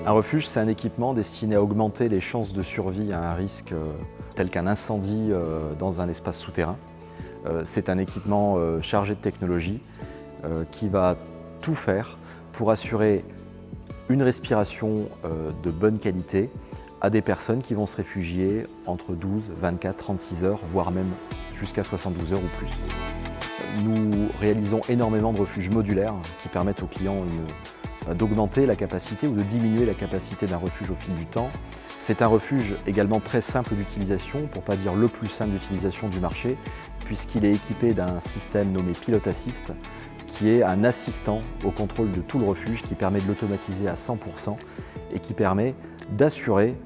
Un refuge, c'est un équipement destiné à augmenter les chances de survie à un risque tel qu'un incendie dans un espace souterrain. C'est un équipement chargé de technologie qui va tout faire pour assurer une respiration de bonne qualité à des personnes qui vont se réfugier entre 12, 24, 36 heures, voire même jusqu'à 72 heures ou plus. Nous réalisons énormément de refuges modulaires qui permettent aux clients d'augmenter la capacité ou de diminuer la capacité d'un refuge au fil du temps. C'est un refuge également très simple d'utilisation, pour ne pas dire le plus simple d'utilisation du marché, puisqu'il est équipé d'un système nommé Pilot Assist, qui est un assistant au contrôle de tout le refuge, qui permet de l'automatiser à 100% et qui permet d'assurer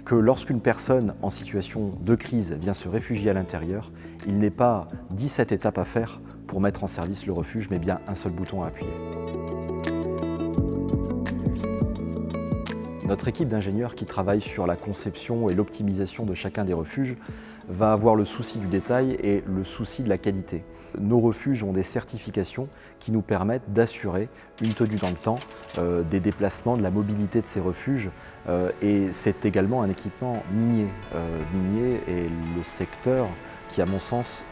que lorsqu'une personne en situation de crise vient se réfugier à l'intérieur, il n'est pas 17 étapes à faire pour mettre en service le refuge, mais bien un seul bouton à appuyer. Notre équipe d'ingénieurs qui travaille sur la conception et l'optimisation de chacun des refuges va avoir le souci du détail et le souci de la qualité. Nos refuges ont des certifications qui nous permettent d'assurer une tenue dans le temps, des déplacements, de la mobilité de ces refuges et c'est également un équipement minier. Minier est le secteur qui, à mon sens,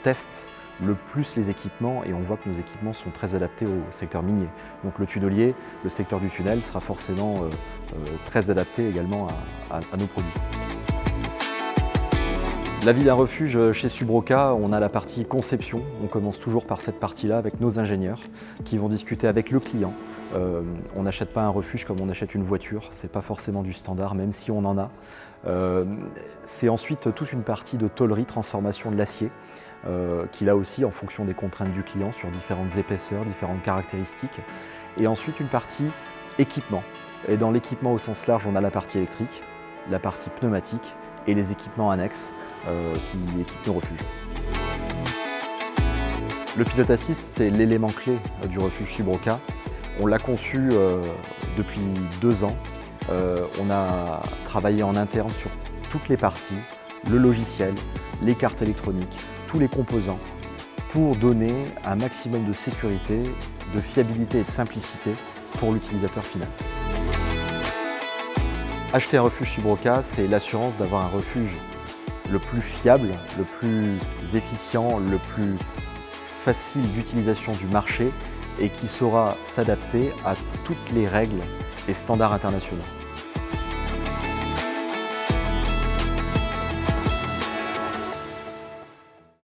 teste le plus les équipements et on voit que nos équipements sont très adaptés au secteur minier. Donc le tunnelier, le secteur du tunnel sera forcément très adapté également à nos produits. La vie d'un refuge chez Subroca, on a la partie conception. On commence toujours par cette partie-là avec nos ingénieurs qui vont discuter avec le client. On n'achète pas un refuge comme on achète une voiture, c'est pas forcément du standard, même si on en a. C'est ensuite toute une partie de tôlerie, transformation de l'acier, qui là aussi en fonction des contraintes du client sur différentes épaisseurs, différentes caractéristiques. Et ensuite une partie équipement. Et dans l'équipement au sens large, on a la partie électrique, la partie pneumatique et les équipements annexes qui équipent nos refuges. Le Pilot Assist, c'est l'élément clé du refuge Subroca. On l'a conçu depuis 2 ans. On a travaillé en interne sur toutes les parties, le logiciel, les cartes électroniques, tous les composants, pour donner un maximum de sécurité, de fiabilité et de simplicité pour l'utilisateur final. Acheter un refuge Subroca, c'est l'assurance d'avoir un refuge le plus fiable, le plus efficient, le plus facile d'utilisation du marché et qui saura s'adapter à toutes les règles et standards internationaux.